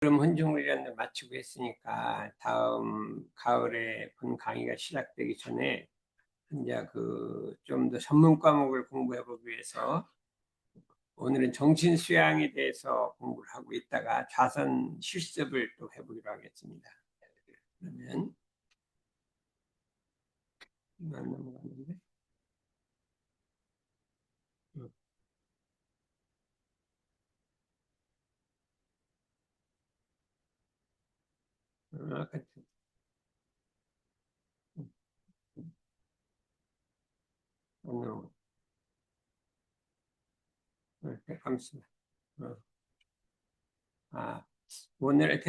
여름 혼종이라는 마치고 했으니까 다음 가을에 본 강의가 시작되기 전에 이제 좀 더 전문 과목을 공부해 보기 위해서 오늘은 정신 수양에 대해서 공부를 하고 있다가 자선 실습을 또 해보기로 하겠습니다. 그러면 이만 넘어갔는데. 아까 오늘 감사합니다. 오늘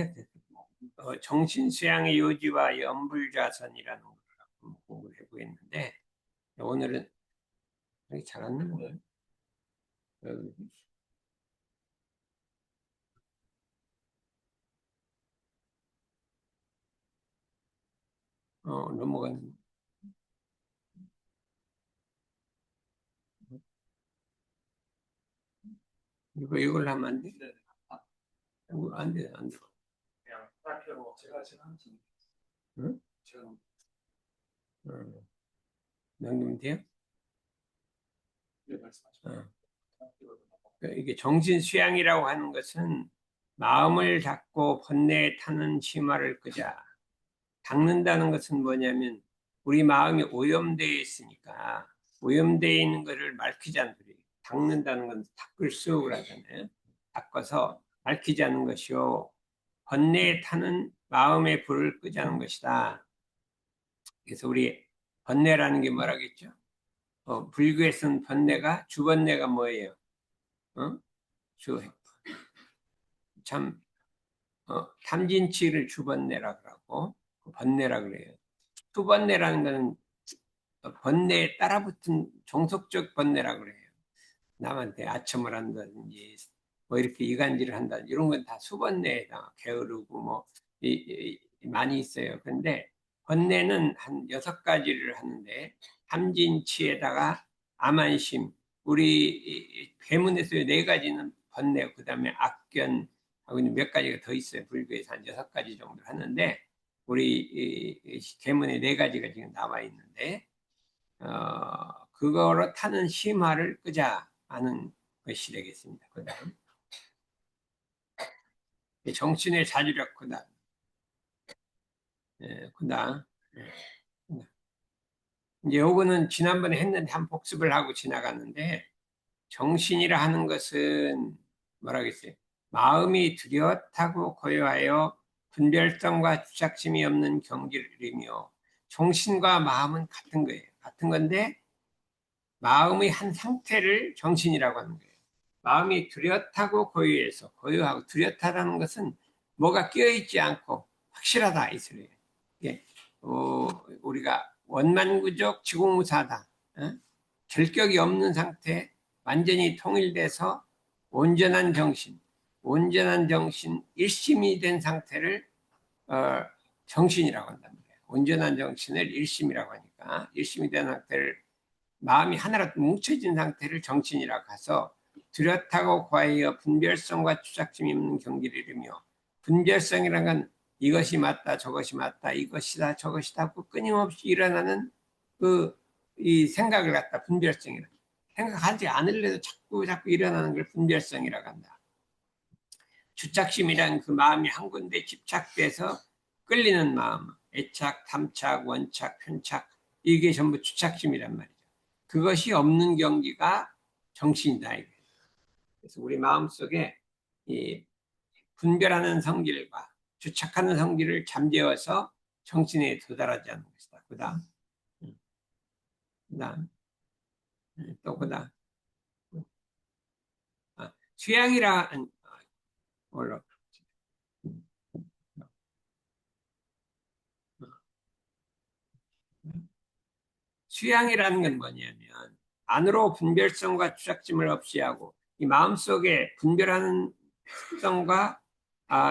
정신 수양의 요지와 연불자선이라는 걸 공부를 해보겠는데 오늘은 여기 잘 안 넘어가요. 넘어가는. 이걸 하면 안 돼? 안 돼, 안 돼. 그냥 딱히로 제가 하지. 응? 제가 넘기면 돼요? 네, 말씀하시죠. 이게 정신 수양이라고 하는 것은 마음을 닫고 번뇌에 타는 심화를 끄자. 닦는다는 것은 뭐냐면 우리 마음이 오염되어 있으니까 오염되어 있는 것을 맑히자는 소리. 닦는다는 건 닦을 수업을 하잖아요. 닦아서 맑히자는 것이요. 번뇌에 타는 마음의 불을 끄자는 것이다. 그래서 우리 번뇌라는 게 뭐라겠죠? 불교에서는 번뇌가 주번뇌가 뭐예요? 참 탐진치를 주번뇌라 그러고 번뇌라 그래요. 수번뇌라는 것은 번뇌에 따라붙은 종속적 번뇌라 그래요. 남한테 아첨을 한다든지 뭐 이렇게 이간질을 한다든지 이런 건 다 수번뇌에다 게으르고 뭐 많이 있어요. 그런데 번뇌는 한 6가지를 하는데 탐진치에다가 암안심, 우리 계문에서 4가지는 번뇌, 그 다음에 악견 하고 몇 가지가 더 있어요. 불교에서 한 6가지 정도 하는데 우리 계문에 4가지가 지금 나와 있는데 그거로 타는 심화를 끄자 하는 것이 되겠습니다. 그 다음 정신의 자주력 그 다음 그 다음 이제 요거는 지난번에 했는데 한 복습을 하고 지나갔는데 정신이라 하는 것은 뭐라겠어요? 마음이 뚜렷하고 고요하여 분별성과 주착심이 없는 경지이며 정신과 마음은 같은 거예요. 같은 건데 마음의 한 상태를 정신이라고 하는 거예요. 마음이 뚜렷하고 고요해서 고요하고 뚜렷하다는 것은 뭐가 끼어있지 않고 확실하다 이 소리예요. 예. 우리가 원만구적 지공무사다. 결격이 없는 상태, 완전히 통일돼서 온전한 정신, 일심이 된 상태를 정신이라고 한단 말이에요. 온전한 정신을 일심이라고 하니까 일심이 된 상태를 마음이 하나로 뭉쳐진 상태를 정신이라고 해서 뚜렷하고 고하여 분별성과 추작심이 없는 경지를 이루며 분별성이라는 건 이것이 맞다 저것이 맞다 이것이다 저것이다 그 끊임없이 일어나는 이 생각을 갖다 분별성이라 생각하지 않으려도 자꾸 일어나는 걸 분별성이라고 한다. 주착심이란 그 마음이 한 군데 집착돼서 끌리는 마음, 애착, 탐착, 원착, 편착 이게 전부 주착심이란 말이죠. 그것이 없는 경지가 정신이다. 그래서 우리 마음속에 이 분별하는 성질과 주착하는 성질을 잠재워서 정신에 도달하지 않는 것이다. 그 다음 또 그 다음 취향이라 올라 취향이라는 건 뭐냐면 안으로 분별성과 주착심을 없이 하고 이 마음속에 분별하는 특성과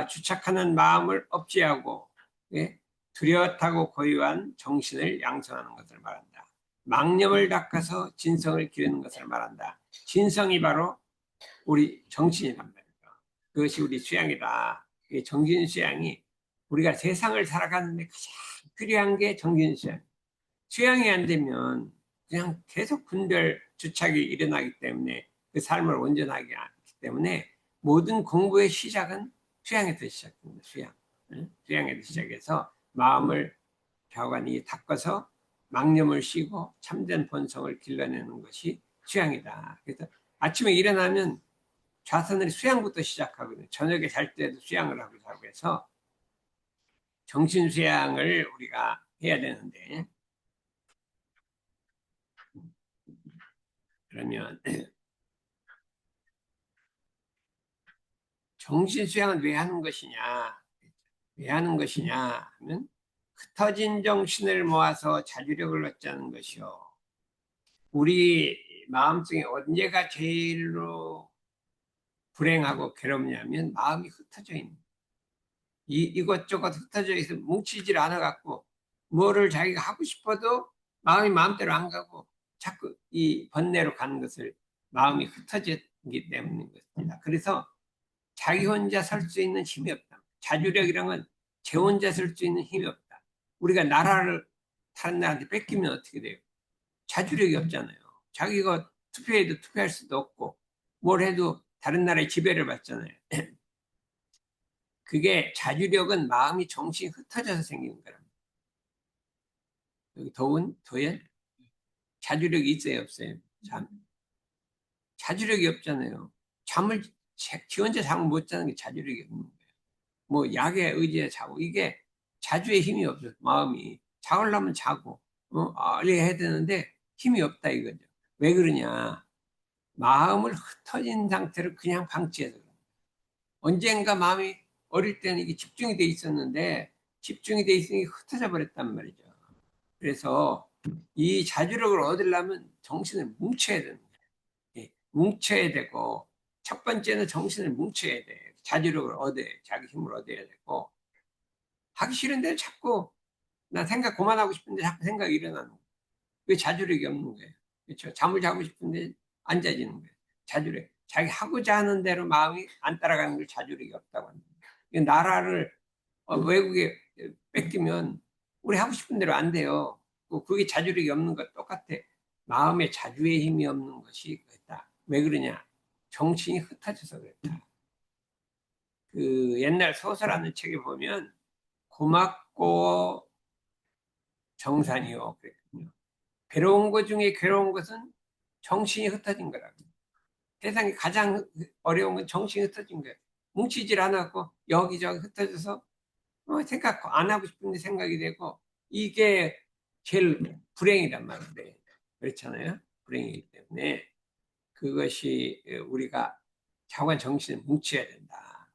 주착하는 마음을 없이 하고 예? 뚜렷하고 고유한 정신을 양성하는 것을 말한다. 망념을 닦아서 진성을 기르는 것을 말한다. 진성이 바로 우리 정신이란 말이죠. 그것이 우리 수양이다. 이 정신수양이 우리가 세상을 살아가는데 가장 필요한 게 정신수양. 수양이 안 되면 그냥 계속 분별 주착이 일어나기 때문에 그 삶을 온전하게 하기 때문에 모든 공부의 시작은 수양에서 시작됩니다. 수양. 수양에서 시작해서 마음을 갸우간히 닦아서 망념을 쉬고 참된 본성을 길러내는 것이 수양이다. 그래서 아침에 일어나면 좌선을 수양부터 시작하거든요. 저녁에 잘 때도 수양을 하고 자고 해서 정신 수양을 우리가 해야 되는데, 그러면 정신 수양은 왜 하는 것이냐? 왜 하는 것이냐 하면 흩어진 정신을 모아서 자주력을 얻자는 것이요. 우리 마음속에 언제가 제일로 불행하고 괴롭냐면 마음이 흩어져 있는, 이것저것 흩어져 있어 뭉치질 않아 갖고 뭐를 자기가 하고 싶어도 마음이 마음대로 안 가고 자꾸 이 번뇌로 가는 것을, 마음이 흩어지기 때문인 것입니다. 그래서 자기 혼자 설 수 있는 힘이 없다. 자주력이란 건 제 혼자 설 수 있는 힘이 없다. 우리가 나라를 다른 나라한테 뺏기면 어떻게 돼요? 자주력이 없잖아요. 자기가 투표해도 투표할 수도 없고 뭘 해도 다른 나라의 지배를 받잖아요. 그게 자주력은 마음이 정신이 흩어져서 생기는 거랍니다. 여기 도연? 자주력이 있어요, 없어요? 자주력이 없잖아요. 잠을, 지 혼자 잠을 못 자는 게 자주력이 없는 거예요. 뭐 약에 의지해 자고, 이게 자주의 힘이 없어요. 마음이 자려면 자고 빨리 해야 되는데 힘이 없다 이거죠. 왜 그러냐? 마음을 흩어진 상태로 그냥 방치해서 그래요. 언젠가 마음이, 어릴 때는 이게 집중이 돼 있었는데 집중이 돼 있으니 흩어져 버렸단 말이죠. 그래서 이 자주력을 얻으려면 정신을 뭉쳐야 되는 거예요. 예, 뭉쳐야 되고, 첫 번째는 정신을 뭉쳐야 돼. 자주력을 얻어야, 자기 힘을 얻어야 되고, 하기 싫은데 자꾸 나 생각 그만하고 싶은데 자꾸 생각이 일어나는 거예요. 왜 자주력이 없는 거예요? 그렇죠? 잠을 자고 싶은데 안 자지는 거예요. 자주력. 자기 하고자 하는 대로 마음이 안 따라가는 걸 자주력이 없다고 합니다. 나라를 외국에 뺏기면 우리 하고 싶은 대로 안 돼요. 그게 자주력이 없는 것 똑같아. 마음에 자주의 힘이 없는 것이 그렇다. 왜 그러냐? 정신이 흩어져서 그렇다. 그 옛날 소설하는 책에 보면 고맙고 정산이요 그랬거든요. 괴로운 것 중에 괴로운 것은 정신이 흩어진 거라고. 세상에 가장 어려운 건 정신이 흩어진 거예요. 뭉치질 않았고 여기저기 흩어져서 생각 안 하고 싶은데 생각이 되고, 이게 제일 불행이란 말인데, 그렇잖아요. 불행이기 때문에 그것이 우리가 자관 정신을 뭉쳐야 된다.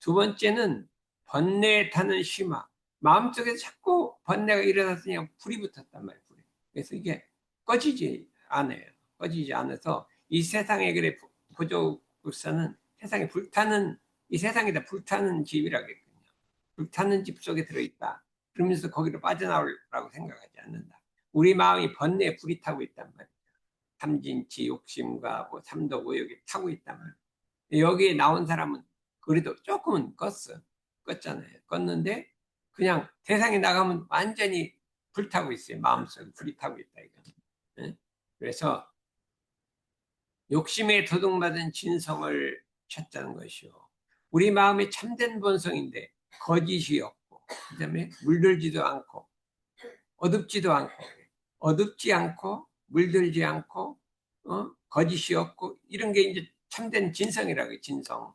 두 번째는 번뇌에 타는 심화. 마음속에 자꾸 번뇌가 일어나서 그냥 불이 붙었단 말이에요. 불이. 그래서 이게 꺼지지 않아요. 꺼지지 않아서 이 세상에 그래 부족으로서는 세상에 불타는, 이 세상에다 불타는 집이라겠군요. 불타는 집 속에 들어있다. 그러면서 거기로 빠져나오려고 생각하지 않는다. 우리 마음이 번뇌에 불이 타고 있단 말이에요. 탐진치, 욕심과 뭐 삼도, 오욕이 타고 있단 말이에요. 여기에 나온 사람은 그래도 조금은 껐잖아요. 껐는데 그냥 세상에 나가면 완전히 불타고 있어요. 마음속에 불이 타고 있다 이거. 네? 그래서 욕심에 도둑맞은 진성을 찾자는 것이요. 우리 마음이 참된 본성인데 거짓이 없고, 그다음에 물들지도 않고 어둡지도 않고, 어둡지 않고 물들지 않고 거짓이 없고, 이런 게 이제 참된 진성이라고 해요. 진성.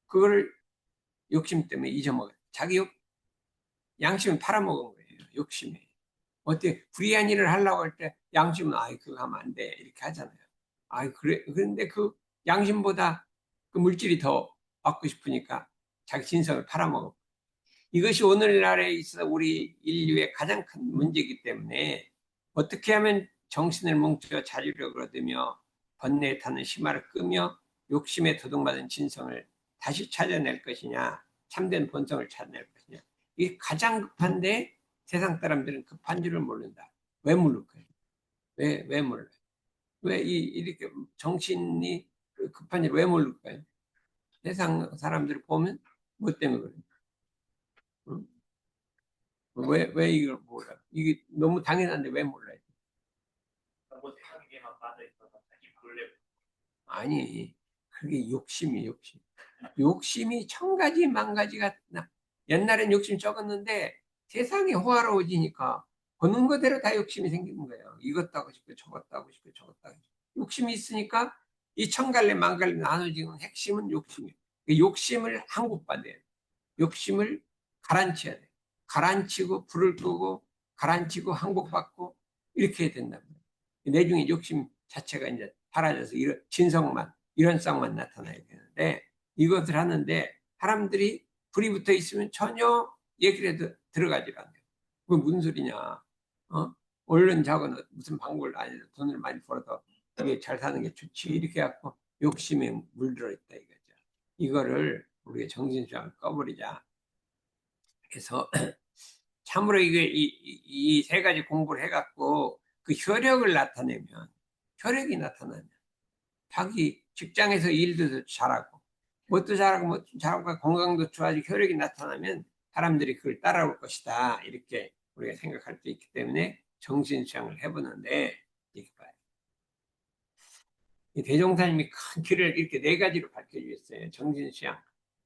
그걸 욕심 때문에 잊어먹어요. 자기 양심을 팔아먹은 거예요. 욕심에. 어때 불의한 일을 하려고 할 때 양심은 아이 그거 하면 안 돼 이렇게 하잖아요. 아이 그래, 그런데 그 양심보다 그 물질이 더 받고 싶으니까 자기 진성을 팔아먹어. 이것이 오늘날에 있어 우리 인류의 가장 큰 문제이기 때문에 어떻게 하면 정신을 뭉쳐 자주력을 얻으며 번뇌에 타는 심화를 끄며 욕심에 도둑맞은 진성을 다시 찾아낼 것이냐, 참된 본성을 찾아낼 것이냐. 이게 가장 급한데 세상 사람들은 급한 줄을 모른다. 왜 모를까요? 왜 몰라요? 이렇게 정신이 급한 줄 왜 모를까요? 세상 사람들을 보면 뭐 때문에 그래요? 응? 왜 이걸 몰라? 이게 너무 당연한데 왜 몰라요? 못하는 게만 빠져 있어서 자기 몰래. 아니, 그게 욕심이 욕심. 욕심이 천 가지 만 가지가 옛날엔 욕심 적었는데 세상이 호화로워지니까 보는 거대로 다 욕심이 생기는 거예요. 이것도 하고 싶고 저것도 하고 싶고 저것도 하고 싶고. 욕심이 있으니까 이 천 갈래 만 갈래 나눠지는 핵심은 욕심이에요. 그 욕심을 항복받아야 돼요. 욕심을 가라앉혀야 돼요. 가라앉히고 불을 끄고 가라앉히고 항복받고 이렇게 해야 된단 말이에요. 내중에 욕심 자체가 이제 사라져서 이런 진성만 이런 쌍만 나타나야 되는데 이것을 하는데 사람들이 불이 붙어 있으면 전혀 얘기를 해도 들어가지 않아요. 그건 무슨 소리냐? 얼른 자고는 무슨 방법을 안 해도 돈을 많이 벌어도 이게 잘 사는 게 좋지 이렇게 해갖고 욕심에 물들어 있다 이거죠. 이거를 우리가 정신수양을 꺼버리자. 그래서 참으로 이게 이 세 가지 공부를 해갖고 그 효력을 나타내면 효력이 나타나면 자기 직장에서 일도 잘하고 뭣도 잘하고 뭣도 잘하고 건강도 좋아지고 효력이 나타나면 사람들이 그걸 따라올 것이다 이렇게 우리가 생각할 수 있기 때문에 정신수양을 해보는데 이렇게 봐요. 대종사님이 큰 길을 이렇게 네 가지로 밝혀주셨어요. 정신수양,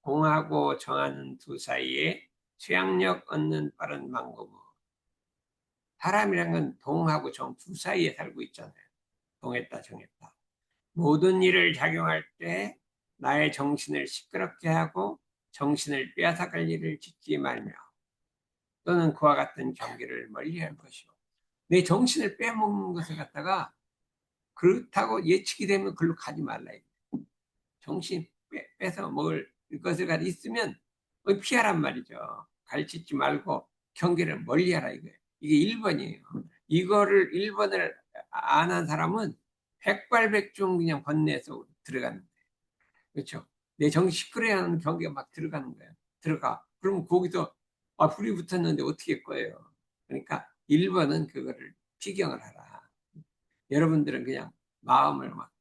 공하고 정하는 두 사이에 수양력 얻는 빠른 방법은 사람이란 건 동하고 정 두 사이에 살고 있잖아요. 동했다 정했다. 모든 일을 작용할 때 나의 정신을 시끄럽게 하고 정신을 빼앗아갈 일을 짓지 말며 또는 그와 같은 경계를 멀리할 것이요. 내 정신을 빼먹는 것을 갖다가 그렇다고 예측이 되면 그걸로 가지 말라. 정신 빼서 먹을 것을 가지고 있으면 피하란 말이죠. 가르치지 말고 경계를 멀리하라 이거예요. 이게 1번이에요. 이거를 1번을 안 한 사람은 백발백중 그냥 번뇌에서 들어가는 거예요. 그렇죠? 내 정신 시끄러야 하는 경계가 막 들어가는 거예요. 들어가. 그럼 거기서 불이 붙었는데 어떻게 꺼요? 그러니까 1번은 그거를 피경을 하라. 여러분들은 그냥 마음을 막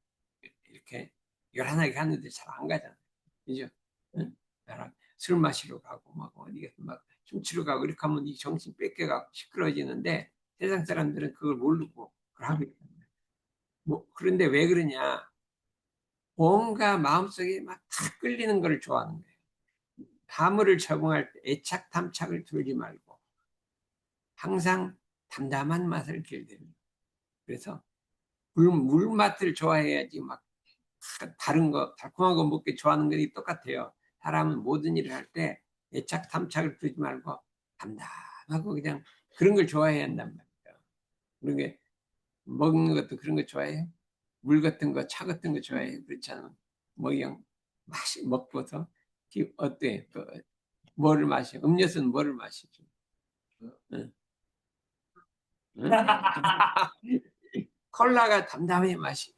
이렇게 열한하게 하는데 잘 안 가잖아요. 그죠? 응? 나랑 술 마시러 가고 막 어디 막 춤추러 가고 이렇게 하면 이 정신 뺏겨가고 시끄러워지는데 세상 사람들은 그걸 모르고 그걸 하고 있단 말이에요. 뭐 그런데 왜 그러냐? 뭔가 마음속에 막 다 끌리는 걸 좋아하는 거예요. 사물을 적응할 때 애착 탐착을 두지 말고 항상 담담한 맛을 길들입니다. 그래서 물맛을 좋아해야지 막 다른 거 달콤한 거 먹기 좋아하는 것이 똑같아요. 사람은 모든 일을 할 때 애착 탐착을 두지 말고 담담하고 그냥 그런 걸 좋아해야 한단 말이에요. 그런 게 먹는 것도 그런 거 좋아해요. 물 같은 거, 차 같은 거 좋아해요. 그렇지 않으면 뭐 그냥 맛이 먹고서 어때? 또 뭐를 마셔? 음료수는 뭐를 마시죠? 응? 응? 콜라가 담담해 맛이.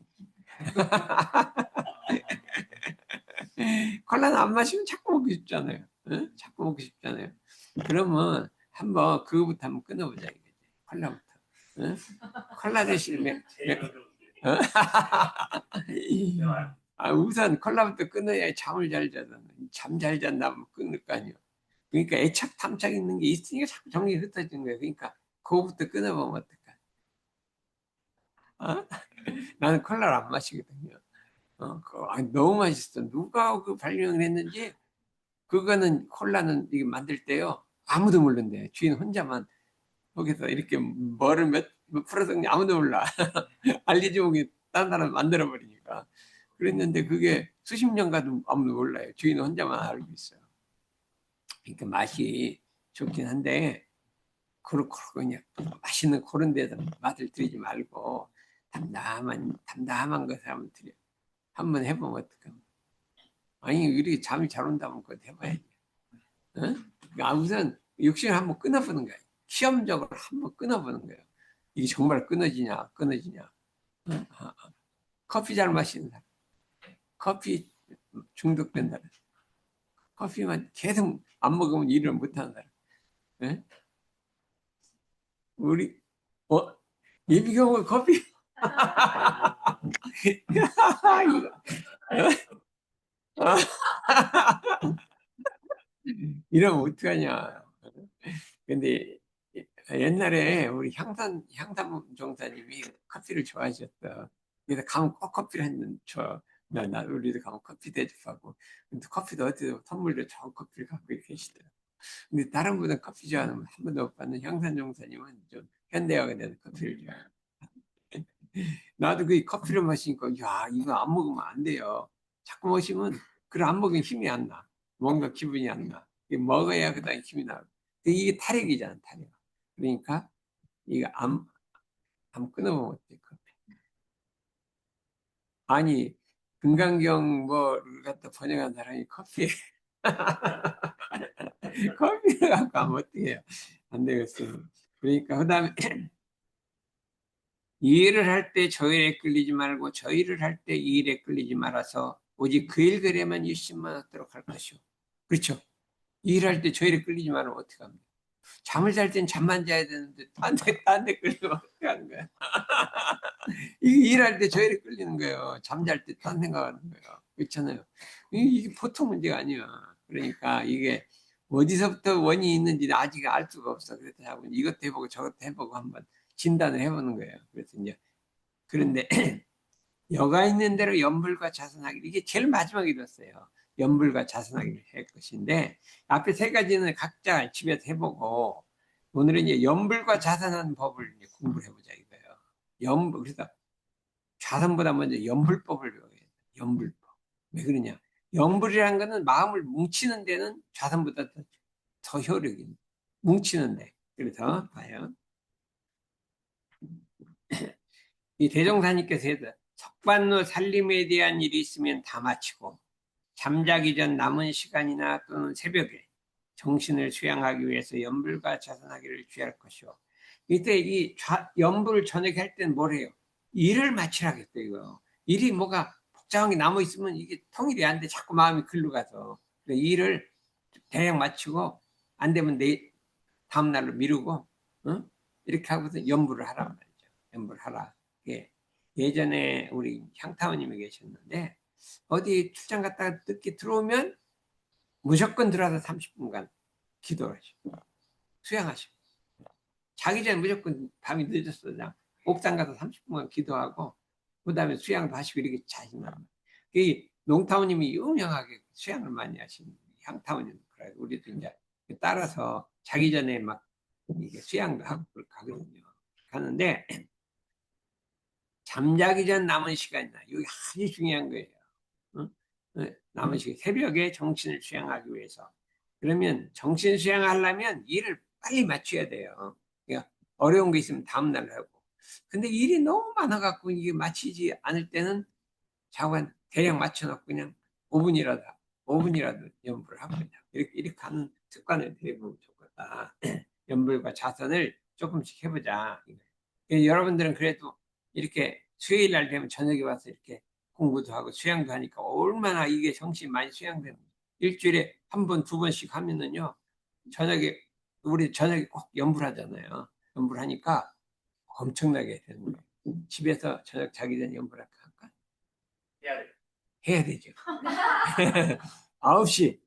콜라는 안 마시면 자꾸 먹고 싶잖아요. 응? 자꾸 먹고 싶잖아요. 그러면 한번 그거부터 한번 끊어보자 이거지. 콜라부터. 응? 콜라 대신 어? 우선 콜라부터 끊어야 잠을 잘 자잖아. 잠 잘 잔다면 끊을 거 아니야. 그러니까 애착 탐착 있는 게 있으니까 자꾸 정이 흩어지는 거야. 그러니까 그거부터 끊어보면 어떨까? 어? 나는 콜라를 안 마시거든요. 너무 맛있어. 누가 그 발명을 했는지 그거는 콜라는 이게 만들 때요. 아무도 모른대. 주인 혼자만 거기서 이렇게 뭐를 몇 풀어서 아무도 몰라. 알리지 못해 다른 사람 만들어 버리니까. 그랬는데 그게 수십 년 가도 아무도 몰라요. 주인 혼자만 알고 있어요. 그러니까 맛이 좋긴 한데 그렇고 그냥 맛있는 그런 데서 맛을 들이지 말고 담담한 것을 한번 들여. 한번 해보면 어떡해. 아니 이렇게 잠이 잘 온다면 그거 해봐야지. 응? 우선 욕심을 한번 끊어보는 거야. 시험적으로 한번 끊어보는 거예요. 이게 정말 끊어지냐. 응? 커피 잘 마시는 사람, 커피 중독된 사람, 커피만 계속 안 먹으면 일을 못하는 사람. 응? 우리 예비경은 커피 이거, 이러면 어떡하냐. 근데 옛날에 우리 향산 종사님이 커피를 좋아하셨어. 그래서 가면 꼭 커피를 한 잔 줘. 우리도 가면 커피 대접하고. 근데 커피도 어디서 선물로 좋은 커피를 갖고 계시더라고. 근데 다른 분은 커피 좋아하는 분 한 번도 못 봤는 향산 종사님은 좀 현대화가 된 커피를 좋아해요. 나도 그 커피를 마시니까, 야, 이거 안 먹으면 안 돼요. 자꾸 마시면, 그래, 안 먹으면 힘이 안 나. 뭔가 기분이 안 나. 이게 먹어야 그다음에 힘이 나. 이게 탈핵이잖아, 탈핵. 그러니까, 이거 안 끊어먹으면 어때, 커피. 아니, 금강경 뭐를 갖다 번역한 사람이 커피, 커피를 갖고 하면 어떻게 해요? 안 되겠어. 그러니까, 그 다음에, 이 일을 할 때 저 일에 끌리지 말고 저 일을 할 때 이 일에 끌리지 말아서 오직 그 일거리에만 일심만 하도록 할 것이오. 그렇죠? 이 일할 때 저 일에 끌리지 말으면 어떻게 합니까? 잠을 잘 땐 잠만 자야 되는데 딴데 끌리면 어떻게 하는 거야? 이 일할 때 저 일에 끌리는 거예요. 잠잘 때 딴 생각하는 거예요. 그렇잖아요. 이게 보통 문제가 아니야. 그러니까 이게 어디서부터 원인이 있는지 아직 알 수가 없어. 그래서 이것도 해보고 저것도 해보고 한번 진단을 해보는 거예요. 그래서 이제 그런데 여가 있는 대로 연불과 자선하기를 이게 제일 마지막에 뒀어요. 연불과 자선하기를 할 것인데 앞에 세 가지는 각자 집에서 해보고 오늘은 이제 연불과 자선하는 법을 이제 공부를 해보자 이거예요. 연불 그래서 자선보다 먼저 연불법을 배워야 돼요. 연불법. 왜 그러냐? 연불이라는 거는 마음을 뭉치는 데는 자선보다 더 효력이 있는 뭉치는데 그래서 봐요. 이 대종사님께서 해서 석반로 살림에 대한 일이 있으면 다 마치고 잠자기 전 남은 시간이나 또는 새벽에 정신을 수양하기 위해서 연불과 자선하기를 취할 것이요. 이때 연불 저녁에 할 때는 뭘 해요? 일을 마치라겠어요, 이거. 일이 뭐가 복잡한 게 남아 있으면 이게 통일이 안 돼. 자꾸 마음이 글로 가서. 일을 대략 마치고 안 되면 다음 날로 미루고, 어? 이렇게 하고서 연불을 하란 말이죠. 연불을 하라. 예. 예전에 우리 향타원님이 계셨는데, 어디 출장 갔다가 늦게 들어오면 무조건 들어와서 30분간 기도하시고, 수양하시고, 자기 전에 무조건 밤이 늦었어. 그냥 옥상 가서 30분간 기도하고, 그 다음에 수양도 하시고 이렇게 자신만. 이 농타원님이 유명하게 수양을 많이 하시는 향타원님. 그래. 우리도 이제 따라서 자기 전에 막 이게 수양도 하고 가거든요. 가는데, 잠자기 전 남은 시간이나, 이게 아주 중요한 거예요. 어? 남은 시간, 새벽에 정신을 수양하기 위해서. 그러면 정신 수양하려면 일을 빨리 맞춰야 돼요. 그러니까 어려운 거 있으면 다음날 하고. 근데 일이 너무 많아갖고 이게 마치지 않을 때는 자관 대략 맞춰놓고 그냥 5분이라도, 5분이라도 연불을 하고 이렇게 하는 습관을 들여보면 좋겠다. 연불과 자선을 조금씩 해보자. 여러분들은 그래도 이렇게 수요일 날 되면 저녁에 와서 이렇게 공부도 하고 수양도 하니까 얼마나 이게 정신이 많이 수양되는 거예요. 일주일에 한 번, 두 번씩 하면은요, 저녁에, 우리 저녁에 꼭 연불하잖아요. 연불하니까 엄청나게 되는 거예요. 집에서 저녁 자기 전에 연불할까? 해야 돼. 해야 되죠. 9시,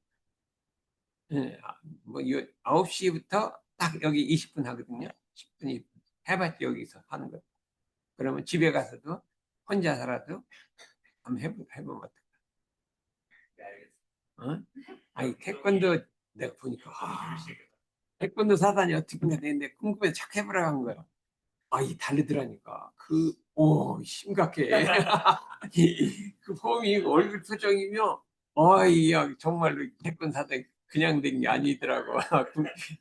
예, 뭐, 9시부터 딱 여기 20분 하거든요. 10분, 20분. 해봤지, 여기서 하는 거. 그러면 집에 가서도 혼자 살아도 한번 해보면 어떨까? 네, 알겠어. 어? 아니, 태권도 내가 보니까, 태권도 사단이 어떻게 되는데 궁금해서 착 해보라고 한 거야. 아, 이 다르더라니까. 심각해. 그 폼이 얼굴 표정이며, 야, 정말로 태권 사단 그냥 된 게 아니더라고.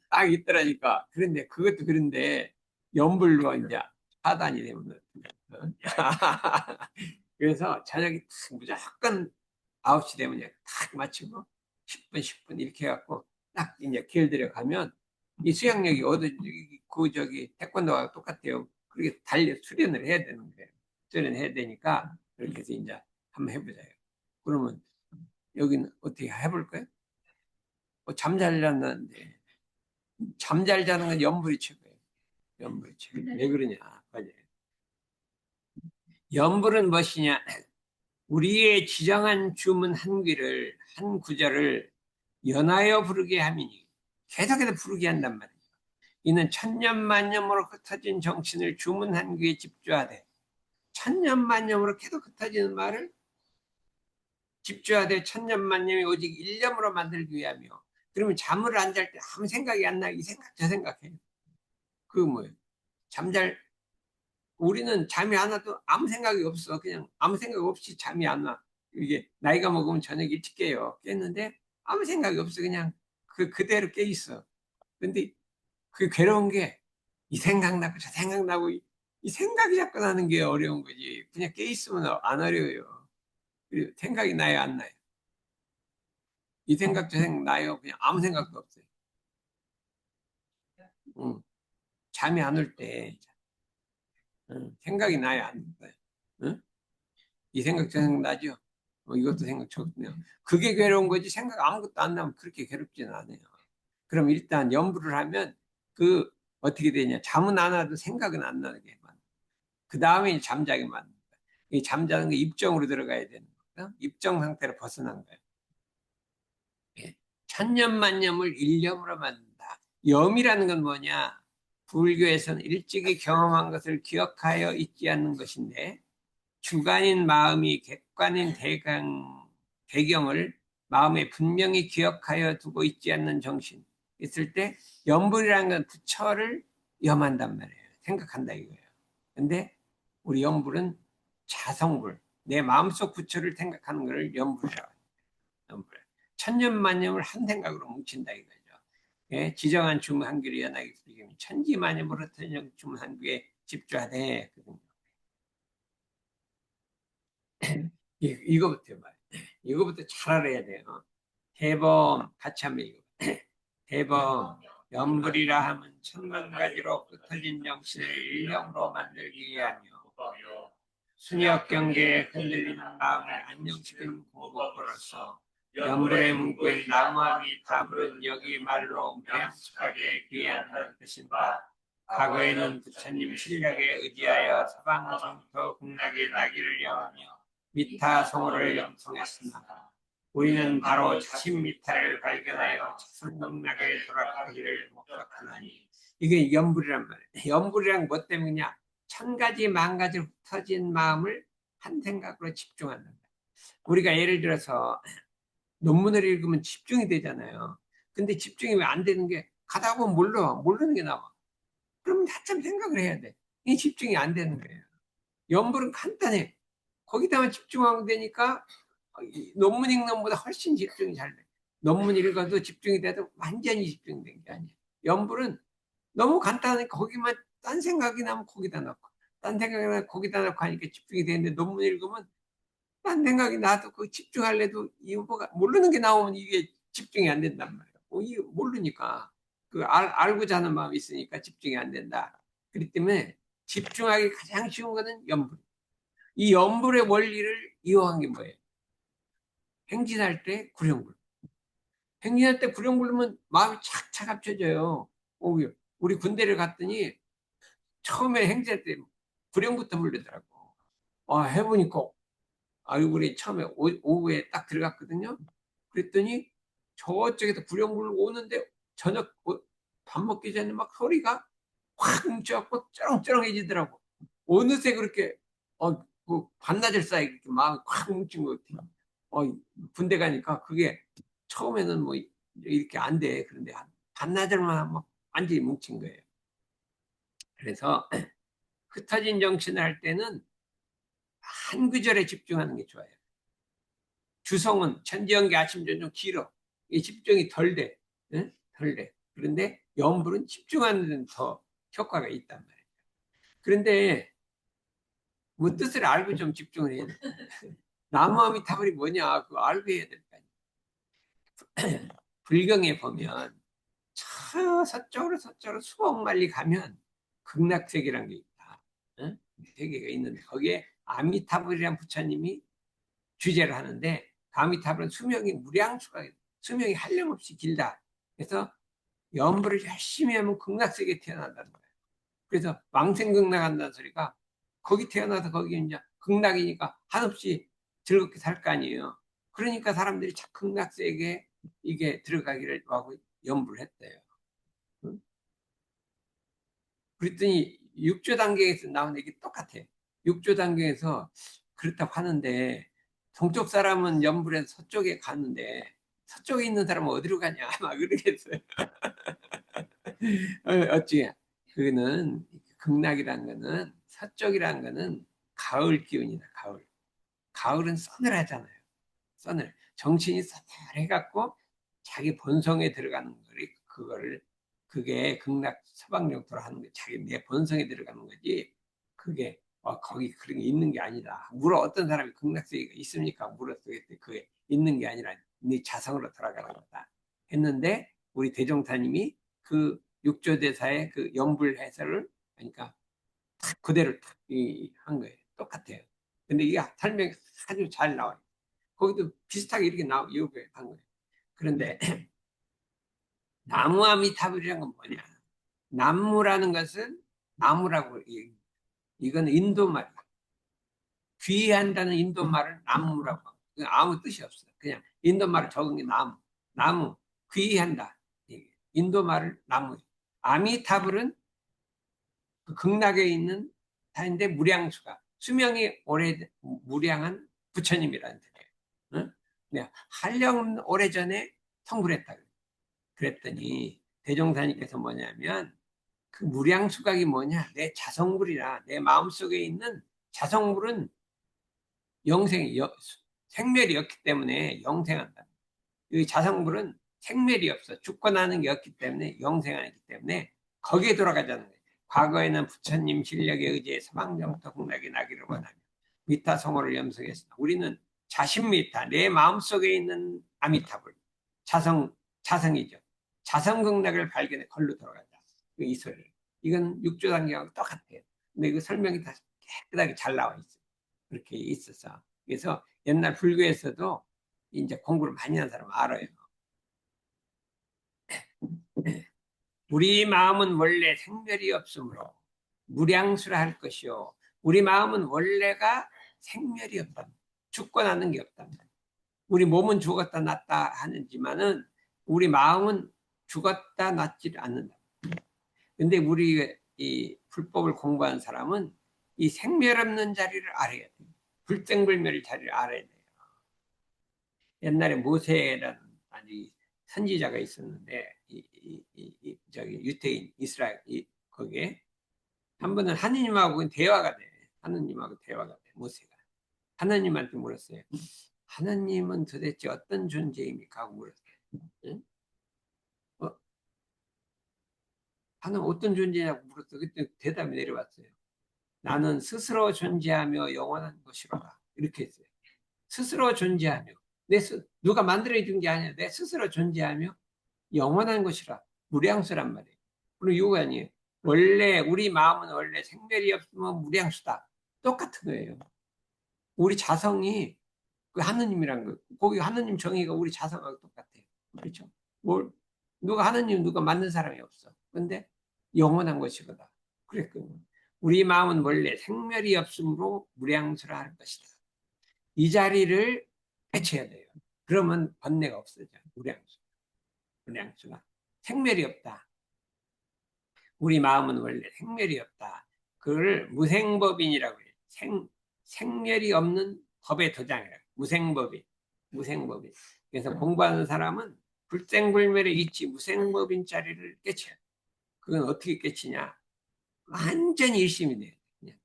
딱 있더라니까. 그런데 그것도 그런데 연불로 이제 하단이 되면 어? 그래서 저녁에 무조건 9시 되면 딱 맞추고 10분, 10분 이렇게 해갖고 딱 이제 길들여 가면 이 수양력이 태권도와 똑같아요. 그렇게 수련을 해야 되는 거예요. 수련해야 되니까 그렇게 해서 이제 한번 해보자요. 그러면 여기는 어떻게 해볼까요? 잠잘 잤는데 잠잘 자는 건 연불이 최고예요. 연불이 최고. 왜 그러냐? 맞아요. 연불은 무엇이냐? 우리의 지정한 주문 한 구절을 연하여 부르게 함이니 계속해서 부르게 한단 말이에요. 이는 천년만년으로 흩어진 정신을 주문한 귀에 집주하되, 천년만년으로 계속 흩어지는 말을 집주하되 천년만년이 오직 일념으로 만들기 위하며. 그러면 잠을 안 잘 때 아무 생각이 안 나. 이 생각 저 생각해요. 그거 뭐예요? 잠잘 우리는 잠이 안 와도 아무 생각이 없어. 그냥 아무 생각 없이 잠이 안 와. 이게 나이가 먹으면 저녁 일찍 깨요. 깼는데 아무 생각이 없어. 그냥 그대로 깨 있어. 근데 그 괴로운 게 이 생각나고 저 생각나고 이 생각이 자꾸 나는 게 어려운 거지. 그냥 깨 있으면 안 어려워요. 그리고 생각이 나요, 안 나요? 이 생각 저 생각 나요. 그냥 아무 생각도 없어요. 응. 잠이 안 올 때 생각이 나요, 안 나요? 응? 이 생각 저 생각 나죠? 이것도 생각 좋네요. 그게 괴로운 거지 생각 아무것도 안 나면 그렇게 괴롭지는 않아요. 그럼 일단 연부를 하면 그 어떻게 되냐? 잠은 안 와도 생각은 안 나게 만. 그 다음에 잠자게 만든 거야. 이 잠자는 게 입정으로 들어가야 되는 거야. 입정 상태로 벗어난 거야. 예. 천년만년을 일념으로 만든다. 염이라는 건 뭐냐? 불교에서는 일찍이 경험한 것을 기억하여 있지 않는 것인데 주관인 마음이 객관인 대경을 마음에 분명히 기억하여 두고 있지 않는 정신 있을 때 염불이라는 건 부처를 염한단 말이에요. 생각한다 이거예요. 근데 우리 염불은 자성불, 내 마음속 부처를 생각하는 것을 염불이라고 해요. 염불. 천년만년을 한 생각으로 뭉친다 이거죠. 예, 지정한 주문 한 귀를 연하게 부르기면 천지만년으로 터진 주문 한 귀에 집중하되. 이거부터 말이야. 이거부터 잘 알아야 돼요. 대범 같이 한번 읽어. 대범 염불이라 하면 천만 가지로 흩어진 정신을 일념으로 만들기 위하며 순역 경계에 흔들리는 마음을 안정시키는 공법으로서 염불의 문구에 나무함이 답은 여기 말로 명숙하게 귀한다는 뜻인가. 과거에는 부처님 실력에 의지하여 서방 정토 극락의 나기를 영하며 미타 성호를 염송했으나 우리는 바로 자신 미타를 발견하여 자성극락에 돌아가기를 목적하나니. 이게 염불이란 말이에요. 염불이란 뭐 때문이냐? 천 가지 만 가지 흩어진 마음을 한 생각으로 집중한다. 우리가 예를 들어서 논문을 읽으면 집중이 되잖아요. 근데 집중이 왜 안 되는 게 가다 보면 모르는 게 나와. 그러면 한참 생각을 해야 돼. 이 집중이 안 되는 거예요. 연불은 간단해. 거기다만 집중하면 되니까 논문 읽는 것보다 훨씬 집중이 잘 돼. 논문 읽어도 집중이 돼도 완전히 집중된 게 아니야. 연불은 너무 간단하니까 거기만 딴 생각이 나면 거기다 넣고 딴 생각이 나면 거기다 넣고 하니까 집중이 되는데 논문 읽으면 딴 생각이 나도 그 집중할래도 이거가 모르는 게 나오면 이게 집중이 안 된단 말이야. 이게 모르니까 알고자 하는 마음이 있으니까 집중이 안 된다. 그렇기 때문에 집중하기 가장 쉬운 거는 염불. 이 염불의 원리를 이용한 게 뭐예요? 행진할 때 구령불. 행진할 때 구령 부르면 마음이 착착 합쳐져요. 우리 군대를 갔더니 처음에 행진할 때 구령부터 부르더라고. 해보니까 우리 처음에 오후에 딱 들어갔거든요. 그랬더니 저쪽에서 구령 부르고 오는데 저녁 밥 먹기 전에 막 소리가 확 뭉쳐갖고 쩌렁쩌렁해지더라고. 어느새 그렇게 반나절 사이에 그렇게 마음이 확 뭉친 것 같아요. 군대 가니까 그게 처음에는 뭐 이렇게 안 돼. 그런데 한 반나절만 하면 완전히 뭉친 거예요. 그래서 흩어진 정신을 할 때는 한 구절에 집중하는 게 좋아요. 주성은 천지연계 아침전 좀 길어. 이 집중이 덜 돼. 응? 덜 돼. 그런데 염불은 집중하는 데는 더 효과가 있단 말이에요. 그런데 뭐 뜻을 알고 좀 집중을 해야 돼. 나무아미타불이 뭐냐 그거 알고 해야 될 거 아니에요. 불경에 보면 저 서쪽으로 수억 마리 가면 극락세계라는 게 있다. 응? 세계가 있는데 거기에 아미타불이라는 부처님이 주제를 하는데 아미타불은 수명이 한량없이 길다. 그래서 연부를 열심히 하면 극락세계에 태어난다는 거예요. 그래서 왕생극락한다는 소리가 거기 태어나서 거기 이제 극락이니까 한없이 즐겁게 살 거 아니에요. 그러니까 사람들이 극락세계에 이게 들어가기를 하고 연부를 했대요. 그랬더니 6조 단계에서 나온 얘기 똑같아요. 6조 단계에서 그렇다고 하는데 동쪽 사람은 연불에서 서쪽에 갔는데 서쪽에 있는 사람은 어디로 가냐 막 그러겠어요. 어찌 그는 극락이라는 거는 서쪽이라는 거는 가을 기운이다. 가을. 가을은 서늘하잖아요. 서늘. 정신이 서늘해갖고 자기 본성에 들어가는 거를 그거를 그게 극락 서방 영토로 하는 거 자기 내 본성에 들어가는 거지. 그게 거기 그런 게 있는 게 아니다. 물어 어떤 사람이 극락세계가 있습니까? 물었을 때 그게 있는 게 아니라 네 자성으로 돌아가는 거다. 했는데 우리 대종사님이 그 육조대사의 그 연불 해설을 그러니까 딱 그대로 한 거예요. 똑같아요. 근데 이게 설명이 아주 잘 나와요. 거기도 비슷하게 이렇게 요구한 거예요. 그런데 나무아미타불이라는 건 뭐냐? 나무라는 것은 나무라고 이건 인도말이야. 귀한다는 인도말을 나무라고 하고 아무 뜻이 없어요. 그냥 인도말을 적은 게 나무. 나무 귀한다. 인도말을 나무. 아미타불은 그 극락에 있는 다인데 무량수가 수명이 오래 무량한 부처님이라는 뜻이에요. 응? 네, 한령 오래전에 성불했다. 그랬더니 대종사님께서 뭐냐면 그 무량수각이 뭐냐? 내 자성불이라 내 마음속에 있는 자성불은 영생이 생멸이었기 때문에 영생한다. 이 자성불은 생멸이 없어. 죽고 나는 게 없기 때문에 영생하기 때문에 거기에 돌아가자는 거예요. 과거에는 부처님 실력에 의지해 서방정토 극락이 나기를 원하며 미타 성호를 염성했으나 우리는 자신 미타 내 마음속에 있는 아미타불 자성이죠. 자성 극락을 발견해 걸로 돌아간다. 이 소리. 이건 육조 단계하고 똑같아요. 근데 그 설명이 다 깨끗하게 잘 나와 있어요. 그렇게 있어서 그래서 옛날 불교에서도 이제 공부를 많이 한 사람 알아요. 우리 마음은 원래 생멸이 없으므로 무량수라 할 것이요. 우리 마음은 원래가 생멸이 없다. 죽고 나는 게 없다. 우리 몸은 죽었다 낫다 하는지만은 우리 마음은 죽었다 낫지 않는다. 근데 우리 이 불법을 공부한 사람은 이 생멸 없는 자리를 알아야 돼요. 불생불멸의 자리를 알아야 돼요. 옛날에 모세라는 아니 선지자가 있었는데 저기 유태인 이스라엘 거기에 한 번은 하느님하고 대화가 돼. 하느님하고 대화가 돼. 모세가 하느님한테 물었어요. 하느님은 도대체 어떤 존재입니까? 하고 물었어요. 응? 하느님 어떤 존재냐고 물었어. 그때 대답이 내려왔어요. 나는 스스로 존재하며 영원한 것이로다. 이렇게 했어요. 스스로 존재하며 누가 만들어준 게 아니야. 내 스스로 존재하며 영원한 것이라 무량수란 말이에요. 그리고 이거 아니에요. 원래 우리 마음은 원래 생멸이 없으면 무량수다. 똑같은 거예요. 우리 자성이 그 하느님이란 거. 거기 하느님 정의가 우리 자성하고 똑같아요. 그렇죠? 뭘 누가 만든 사람이 없어. 근데 영원한 것이거다. 그랬거든요. 우리 마음은 원래 생멸이 없으므로 무량수라 할 것이다. 이 자리를 해쳐야 돼요. 그러면 번뇌가 없어져. 무량수가 생멸이 없다. 우리 마음은 원래 생멸이 없다. 그걸 무생법인이라고 해요. 생멸이 없는 법의 도장이라고. 무생법인. 그래서 공부하는 사람은 불생불멸의 이치 무생법인 자리를 깨쳐요. 그건 어떻게 깨치냐? 완전히 일심이 돼요. 그냥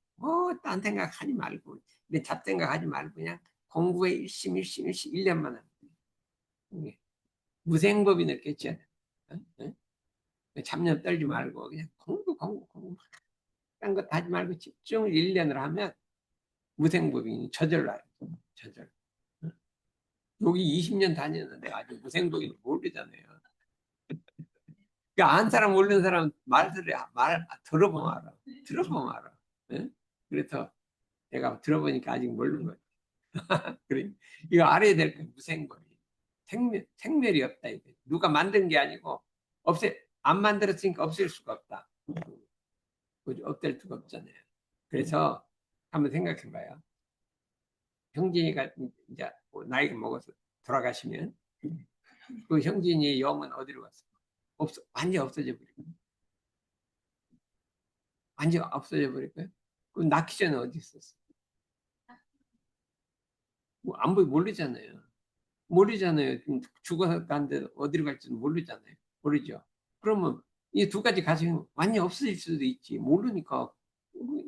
딴 생각하지 말고, 내 잡생각하지 말고 그냥 공부에 일심, 1년만 하면 돼요. 무생법인을 깨쳐야 돼요. 잡념 떨지 말고 그냥 공부. 딴 것 하지 말고 집중을 1년을 하면 무생법인이 저절로 알아요. 저절로. 여기 20년 다녔는데 아직 무생법인 모르잖아요. 그러니까 안 사람 모르는 사람 말 들어보면 알아. 들어보면 알아. 예? 그래서 내가 들어보니까 아직 모르는 거예요. 그래. 이거 알아야 될 거예요. 무생법인. 생멸이 없다. 이게. 누가 만든 게 아니고 안 만들었으니까 없앨 수가 없다. 없앨 수가 없잖아요. 그래서 한번 생각해 봐요. 형진이가 이제 나이가 먹어서 돌아가시면 그 형진이 영은 어디로 갔어? 완전 없어져 버리고. 완전 없어져 버릴까요? 그럼 낳기 전에 어디 있었어? 뭐안 보이 모르잖아요. 모르잖아요. 죽어서 간데 어디로 갈지는 모르잖아요. 모르죠. 그러면 이 두 가지 가정이 완전히 없어질 수도 있지. 모르니까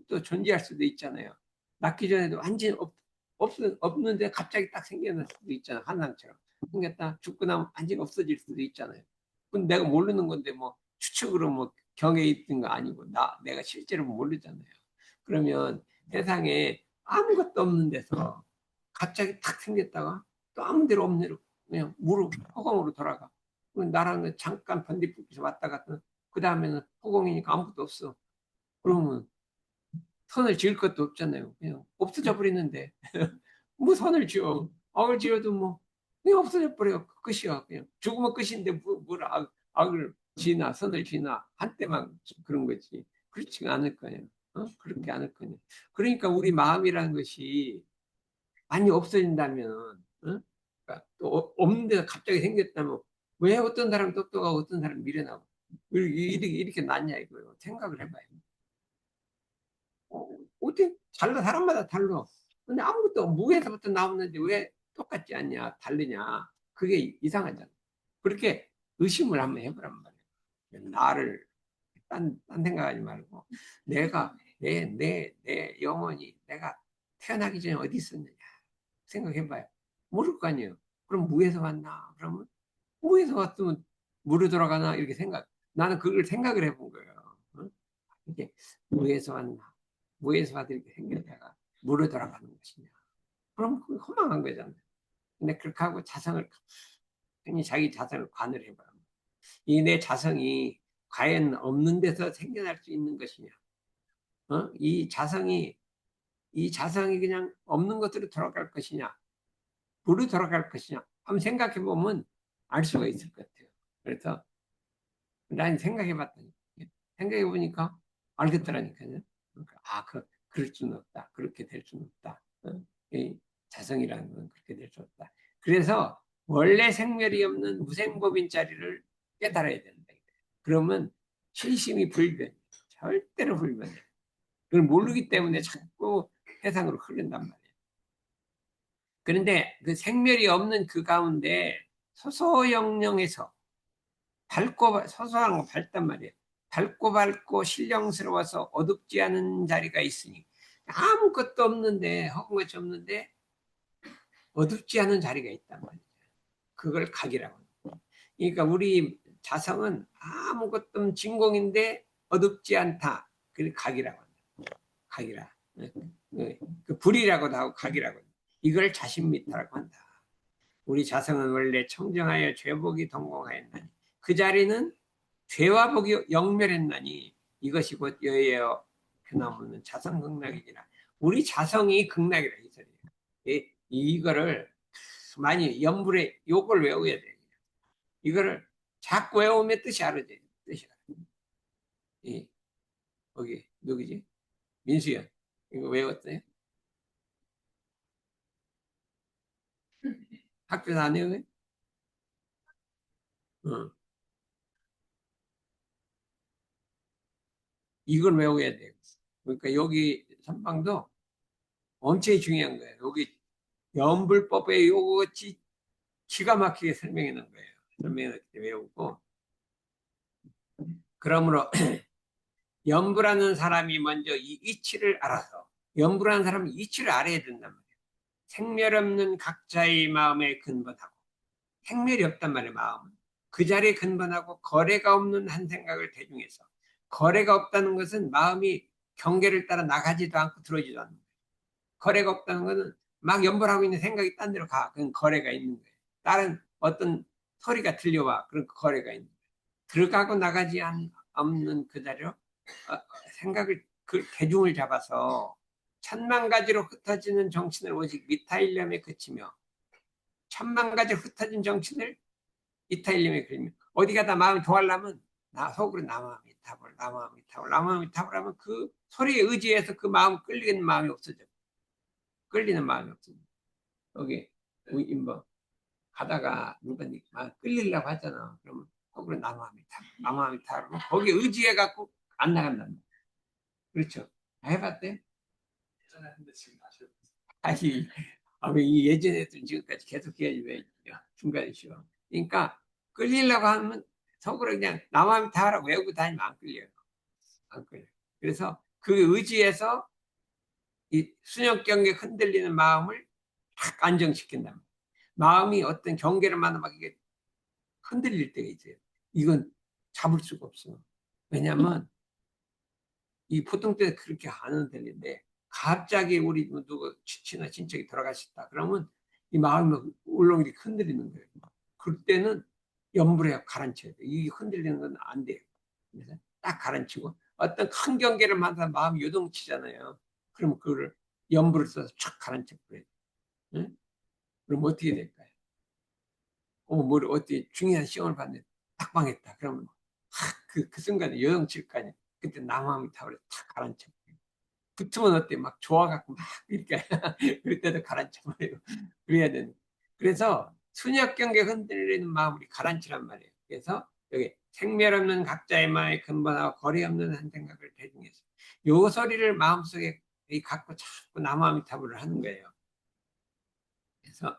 또 존재할 수도 있잖아요. 낳기 전에도 완전히 없는데 갑자기 딱 생겨날 수도 있잖아. 한상처럼. 생겼다 죽고 나면 완전히 없어질 수도 있잖아요. 그건 내가 모르는 건데 뭐 추측으로 뭐 경에 있던 거 아니고 내가 실제로 모르잖아요. 그러면 세상에 아무것도 없는 데서 갑자기 탁 생겼다가 또 아무 데로 없는 데로 그냥 허공으로 돌아가. 나랑 잠깐 번디풀에서 왔다 갔다. 그 다음에는 허공이니까 아무것도 없어. 그러면 선을 지을 것도 없잖아요. 그냥 없어져 버리는데 뭐 선을 지어? 악을 지어도 뭐 그냥 없어져 버려. 끝이야. 그냥 죽으면 끝인데 뭘 악을 지나 선을 지나 한때만 그런 거지. 그렇지가 않을 거예요. 그렇게 않을 거예요. 그러니까 우리 마음이라는 것이 많이 없어진다면, 그러니까 또 없는 데가 갑자기 생겼다면, 왜 어떤 사람 똑똑하고 어떤 사람 미련하고, 이렇게 났냐 이거예요. 생각을 해봐요. 어떻게 달라, 사람마다 달라. 근데 아무것도 무에서부터 나오는데 왜 똑같지 않냐, 다르냐. 그게 이상하잖아. 그렇게 의심을 한번 해보란 말이에요. 나를 딴 생각하지 말고, 내 영혼이 내가 태어나기 전에 어디 있었느냐. 생각해봐요. 모를 거 아니에요. 그럼 무에서 왔나? 그러면 무에서 왔으면 무로 돌아가나? 이렇게 나는 그걸 생각을 해본 거예요. 어? 이게 무에서 왔나? 무에서 와도 이렇게 생겼다가 무로 돌아가는 것이냐? 그럼 그 허망한 거잖아요. 근데 그렇게 하고 괜히 자기 자성을 관을 해봐요. 이 내 자성이 과연 없는 데서 생겨날 수 있는 것이냐? 이 자성이 그냥 없는 것으로 돌아갈 것이냐? 무로 돌아갈 것이냐? 한번 생각해 보면 알 수가 있을 것 같아요. 그래서 난 생각해 봤더니, 생각해 보니까 알겠더라니까요. 그러니까, 그럴 수는 없다. 그렇게 될 수는 없다. 이 자성이라는 건 그렇게 될 수 없다. 그래서 원래 생멸이 없는 무생법인 자리를 깨달아야 된다. 그러면 실심이 불변, 절대로 불변해. 그걸 모르기 때문에 자꾸 세상으로 흐른단 말이에요. 그런데 그 생멸이 없는 그 가운데 소소영령해서 소소한 거 밝단 말이에요. 밝고 신령스러워서 어둡지 않은 자리가 있으니 아무것도 없는데 허공같이 없는데 어둡지 않은 자리가 있단 말이에요. 그걸 각이라고 합니다. 그러니까 우리 자성은 아무것도 없는 진공인데 어둡지 않다. 그걸 각이라고 합니다. 각이라. 그 불이라고도 하고 각이라고. 이걸 자신미타라고 한다. 우리 자성은 원래 청정하여 죄복이 동공하였나니 그 자리는 죄와 복이 영멸했나니 이것이 곧 여예여 변함없는 자성극락이니라. 우리 자성이 극락이라 이 소리예요. 이거를 많이 염불에 욕을 외워야 돼요. 이거를 자꾸 외우면 뜻이 알아져요. 뜻이 알아져요. 거기 누구지? 민수연 이거 외웠어요? 학교에서 안 외워요? 어. 이걸 외워야 돼요. 그러니까 여기 선방도 엄청 중요한 거예요. 여기 염불법에 요거 기가 막히게 설명해 놓은 거예요. 설명해 놓을 때 외우고. 그러므로 염불하는 사람이 먼저 이 이치를 알아서 염불하는 사람은 이치를 알아야 된단 말이에요. 생멸 없는 각자의 마음에 근본하고 생멸이 없단 말이에요. 마음은. 그 자리에 근본하고 거래가 없는 한 생각을 대중해서 거래가 없다는 것은 마음이 경계를 따라 나가지도 않고 들어오지도 않는 거예요. 거래가 없다는 것은 막 염불하고 있는 생각이 딴 데로 가. 그건 거래가 있는 거예요. 다른 어떤 소리가 들려와. 그런 거래가 있는 거예요. 들어가고 나가지 않는 그 자리로 생각을 그 대중을 잡아서 천만 가지로 흩어지는 정신을 오직 미타일념에 그치며 천만 가지로 흩어진 정신을 미타일념에 그리며 어디 가다 마음이 좋아하려면 나 속으로 나마미타불 하면 그 소리에 의지해서 그 마음 끌리는 마음이 없어져. 끌리는 마음이 없어져. 여기 뭐 가다가 누가 끌리려고 하잖아. 그러면 속으로 나마미타 그러면 거기 의지해 갖고 안 나간다는 거야. 그렇죠. 해봤대? 예전에 했는데 지금 다시 해보고 있어요. 아니, 왜 예전에도 지금까지 계속 해야지 왜 중간에 쉬어. 그러니까 끌리려고 하면 속으로 그냥 나만 다 하라고 외우고 다니면 안 끌려요. 안 끌려요. 그래서 그 의지에서 이 순역 경계 흔들리는 마음을 딱 안정시킨다. 마음이 어떤 경계를 만나 막 이게 흔들릴 때가 있어요. 이건 잡을 수가 없어. 왜냐하면 이 보통 때 그렇게 안 흔들리는데 갑자기 우리 누구 지나 친척이 돌아가셨다. 그러면 이 마음이 울렁이게 흔들리는 거예요. 그때는 염불에 가라앉혀야 돼. 이 흔들리는 건 안 돼요. 그래서 딱 가라앉히고 어떤 큰 경계를 만나 마음이 요동치잖아요. 그럼 그거를 염불을 써서 촥 가라앉혀 버려요. 응? 그럼 어떻게 될까요? 뭘 어떻게 중요한 시험을 봤는데 딱 망했다. 그러면 그 순간에 요동칠 거 아니야. 그때 나 마음이 타버려 탁 가라앉혀. 붙으면 어때? 막 좋아갖고 막 이렇게 그럴 때도 가라앉혀버리고 그래야 되는. 그래서 순역 경계 흔들리는 마음을 가라앉히란 말이에요. 그래서 여기 생멸 없는 각자의 마음의 근본하고 거리 없는 한 생각을 대중해서 요 소리를 마음속에 갖고 자꾸 남아미 타불을 하는 거예요. 그래서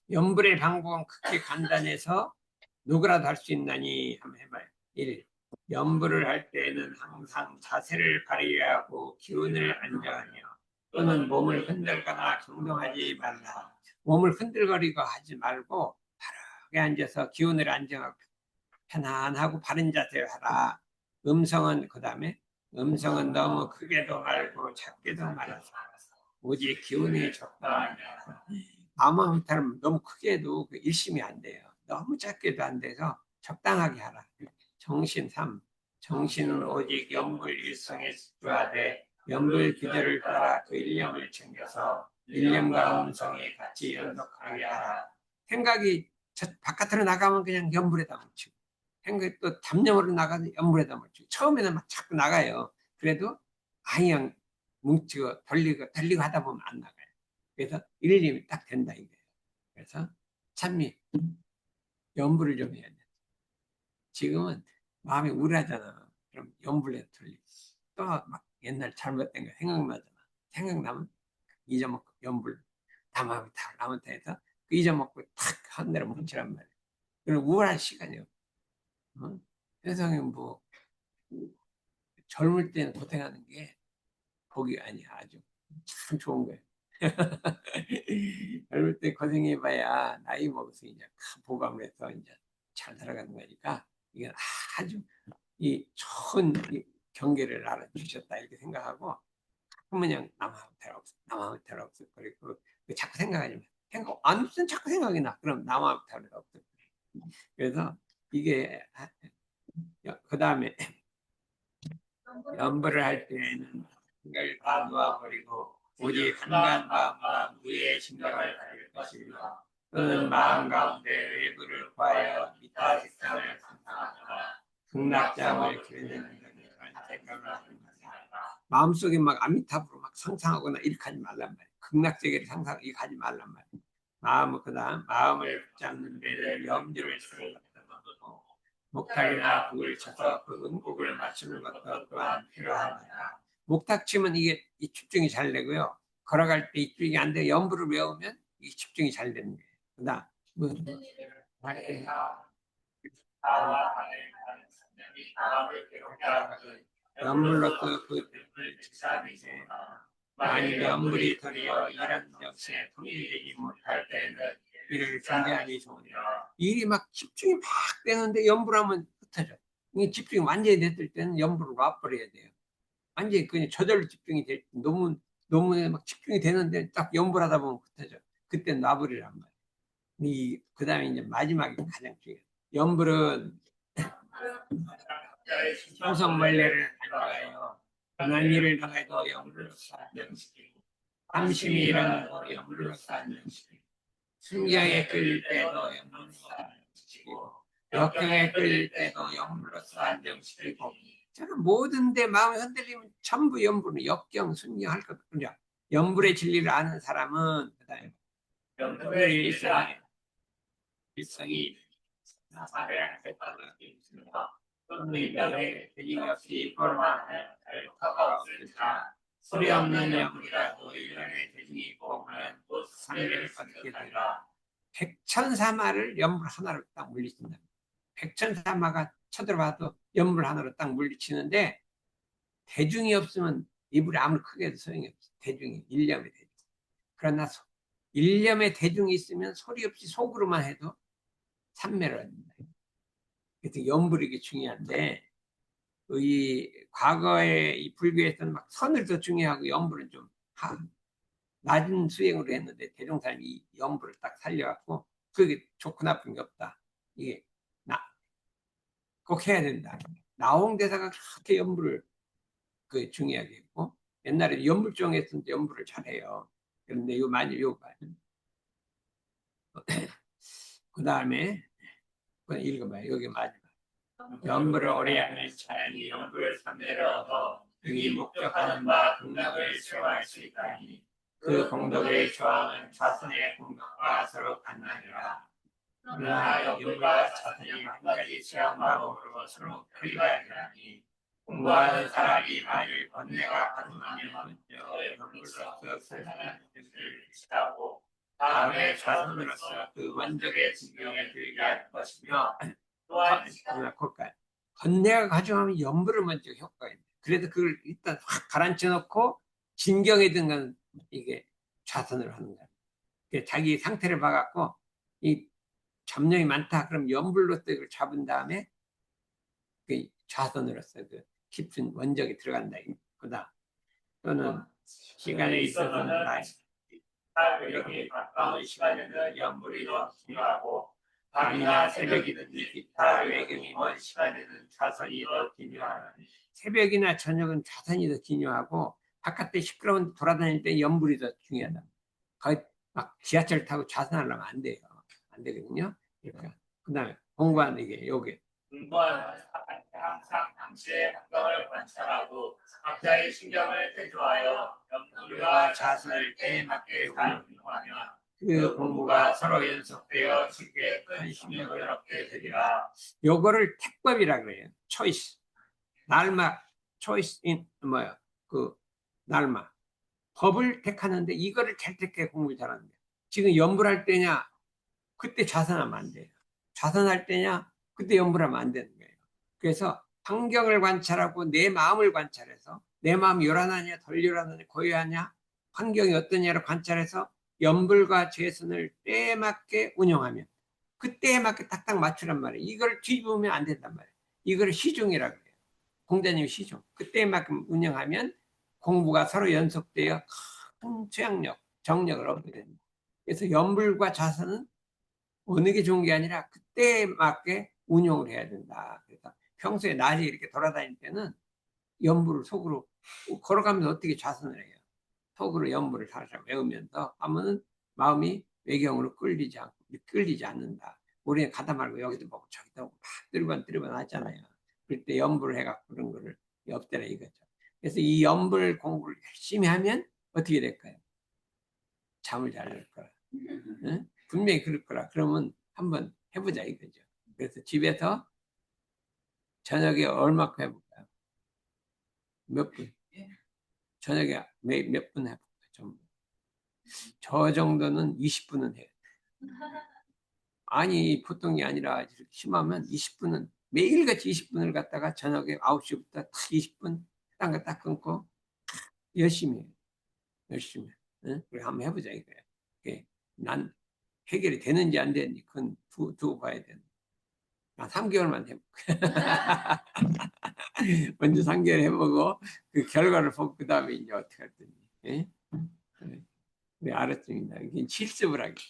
염불의 방법은 크게 간단해서 누구라도 할 수 있나니 한번 해봐요. 1. 염불을 할 때는 항상 자세를 가리하고 기운을 안정하며 또는 몸을 흔들거나 경동하지 말라. 몸을 흔들거리고 하지 말고 바르게 앉아서 기운을 안정하고 편안하고 바른 자세를 하라. 음성은 그 다음에 음성은 너무 크게도 말고 작게도 말아서 오직 기운이 적당하냐. 아마부터는 너무 크게 해도 일심이 안 돼요. 너무 작게도 안 돼서 적당하게 하라. 정신 3. 정신은 오직 염불 일성에 집중하되 염불 기대를 따라 그 일념을 챙겨서 일념과 음성이 같이 연속하게 하라. 생각이 바깥으로 나가면 그냥 염불에다 묻히고 생각이 또 담념으로 나가면 염불에다 묻히고 처음에는 막 자꾸 나가요. 그래도 그냥 뭉치고 돌리고 하다 보면 안 나가요. 그래서 일념이 딱 된다 이거예요. 그래서 찬미 염불을 좀 해야 돼. 지금은 마음이 우울하잖아. 그럼 염불에 돌리. 또 막 옛날 잘못된 거 생각나잖아. 생각나면 잊어먹고 염불 다 마음이 다 나한테 해서 그 잊어먹고 탁 한 대로 뭉치란 말이야. 그럼 우울한 시간이요. 어? 세상에 뭐 젊을 때는 고생하는 게 복이 아니야. 아주 참 좋은 거예요. 젊을 때 고생해봐야 나이 먹어서 이제 큰 보감을 해서 이제 잘 살아가는 거니까 이건 아주 이 좋은 이 경계를 알아주셨다 이렇게 생각하고 그냥 남아무 탈 없어 남아무 탈 없어 그리고 자꾸 생각하지 마. 생각 안 없으면 자꾸 생각이 나. 그럼 남아무 탈 없어. 그래서 이게 그 다음에 염불을 할 때에는 생각을 다 놓아버리고 오직 한간 마음과 무의 심령을 가질 것이며 또는 마음 가운데 외부를 구하여 미타 색상을 상상하거나 극락장을 기르는 그런 생각을 하는 것이다. 마음속에 막 아미타불로 막 상상하거나 이렇게 하지 말란 말이야. 극락세계를 상상 이렇게 하지 말란 말이야. 마음은 그다음 마음을 붙잡는 데를 염두를 쓰는 것도 목탁이나 북을 쳐서 그 음곡을 맞추는 것도 또한 필요합니다. 목탁 치면 이게 이 집중이 잘 되고요. 걸어갈 때 이 집중이 안 돼. 염불을 외우면 이 집중이 잘 되는 거예요. 그다음 뭐 염불로서 그 직사이세 만일 염불이 도리어 이런 역시에 통일되지 못할 때는 이를 중재하기 좋으니라. 일이 막 집중이 막 되는데 염불하면 흩어져. 이 집중이 완전히 됐을 때는 염불을 놔버려야 돼요. 완전히 그냥 저절로 집중이 될 너무 막 집중이 되는데 딱 염불하다 보면 흩어져. 그때 놔버리란 말이야. 그 다음에 이제 마지막이 가장 중요해요. 염불은 형성원례를 간과하여 선한 일을 당해도 염불로서 안정시키고 함심이 일어나도 염불로서 안정시키고 순경에 끌릴 때도 염불로서 안정시키고 역경에 끌릴 때도 염불로서 안정시키고 제가 모든 데 마음이 흔들리면 전부 염불은 역경, 순경 할 것 같군요. 염불의 진리를 아는 사람은 그다음에 염불의 일성이 나사를 했다는 게 있습니다. 또는 이병에 되김없이 볼만해 할 효과가 없을지라 소리 없는 연불이라도 일년의 대중이 있고 하면 곧 3일을 거두게 되리라. 백천사마를 연불 하나로 딱 물리친다. 백천사마가 쳐들어와도 연불 하나로 딱 물리치는데 대중이 없으면 이불이 아무리 크게 해도 소용이 없어. 대중이 일념의 대중. 그러나 일념의 대중이 있으면 소리 없이 속으로만 해도 삼매를 얻는다. 그래서 연불이 중요한데 이 과거에 이 불교에서는 막 선을 더 중요하고 연불은 좀 낮은 수행으로 했는데 대종사님이 이 연불을 딱 살려갖고 그게 좋고 나쁜 게 없다. 이게 꼭 해야 된다. 나홍대사가 그렇게 연불을 중요하게 했고 옛날에 연불종 했을 때 연불을 잘해요. 그런데 이거 많이 이거 봐요. 그 다음에 읽어봐요. 여기 마지막. 연불을 오래 하는 자연이 연불 3대를 얻어 등이 목적하는 바 공덕을 수행할 수 있다니 그 공덕의 조항은 자선의 공덕과 서로 같나니라. 그러나 연불과 자선이 한 가지 수행 방법으로 서로 클리가 되나니 공부하는 사람이 만일 번뇌가 가능하면 먼저 연불로서 설하는 뜻을 지하고 다음에 자선으로서 그 원적의 진경에 들게 할 것이며 또한 번뇌가 가중하면 연불을 먼저 효과가 있네. 그래도 그걸 일단 확 가라앉혀 놓고 진경에 든 건 이게 좌선을 하는 거야. 자기 상태를 봐갖고 이 잡념이 많다 그럼 연불로서 이걸 잡은 다음에 그 좌선으로서 그 깊은 원적이 들어간다 이거다. 또는 시간에 있어서는 여기 가까운 시간에는 연불이 더 중요하고 밤이나 새벽이든지 기타 외경이 먼 시간에는 자선이 더 중요하니 새벽이나 저녁은 자선이 더 중요하고 바깥에 시끄러운 돌아다닐 때 연불이 더 중요하다. 거의 막 지하철 타고 자선하려면 안 돼요. 안 되거든요. 그러니까 그다음에 공부하는 게 요게 공부하는 사람한테 항상 당시의 환경을 관찰하고 각자의 신경을 대조하여 연불과 자선을 때에 맞게 활용하면 그 공부가 서로 연속되어 쉽게 큰 신경을 얻게 되리라. 요거를 택법이라 그래요. 초이스. 날마 초이스인 뭐야? 그 날마 법을 택하는데 이거를 잘 택해 공부를 잘하는데 지금 연불할 때냐? 그때 자선하면 안 돼요. 자선할 때냐? 그때 연불하면 안 되는 거예요. 그래서 환경을 관찰하고 내 마음을 관찰해서 내 마음이 요란하냐 덜 요란하냐 고요하냐 환경이 어떠냐를 관찰해서 연불과 재선을 때에 맞게 운영하면 그때에 맞게 딱딱 맞추란 말이에요. 이걸 뒤집으면 안 된단 말이에요. 이걸 시중이라고 해요. 공자님 시중. 그때에 맞게 운영하면 공부가 서로 연속되어 큰 취향력, 정력을 얻게 됩니다. 그래서 연불과 자선은 어느 게 좋은 게 아니라 그때에 맞게 운용을 해야 된다. 그래서 평소에 낮에 이렇게 돌아다닐 때는 연불을 속으로 걸어가면서 어떻게 자선을 해요. 속으로 연불을 살살 외우면서 하면은 마음이 외경으로 끌리지 않는다. 우리는 가다 말고 여기도 보고 저기도 보고 막 들이번 하잖아요. 그럴 때 연불을 해갖고 그런 거를 없애라 이거죠. 그래서 이 연불 공부를 열심히 하면 어떻게 될까요? 잠을 잘 잘 거라. 응? 분명히 그럴 거라. 그러면 한번 해보자 이거죠. 그래서 집에서 저녁에 얼마큼 해볼까요? 몇 분? 저녁에 몇 분 해볼까요? 저 정도는 20분은 해요. 아니 보통이 아니라 이렇게 심하면 20분은 매일같이 20분을 갖다가 저녁에 9시부터 딱 20분 딴 거 딱 끊고 열심히 해요. 열심히. 응? 그래 한번 해보자 이거야. 난 해결이 되는지 안 되는지 그건 두고 봐야 되는. 한 3개월만 해볼게. 먼저 3개월 해보고 그 결과를 보고 그 다음에 이제 어떻게 할 건지. 예? 네, 알았습니다. 이게 실습을 하기.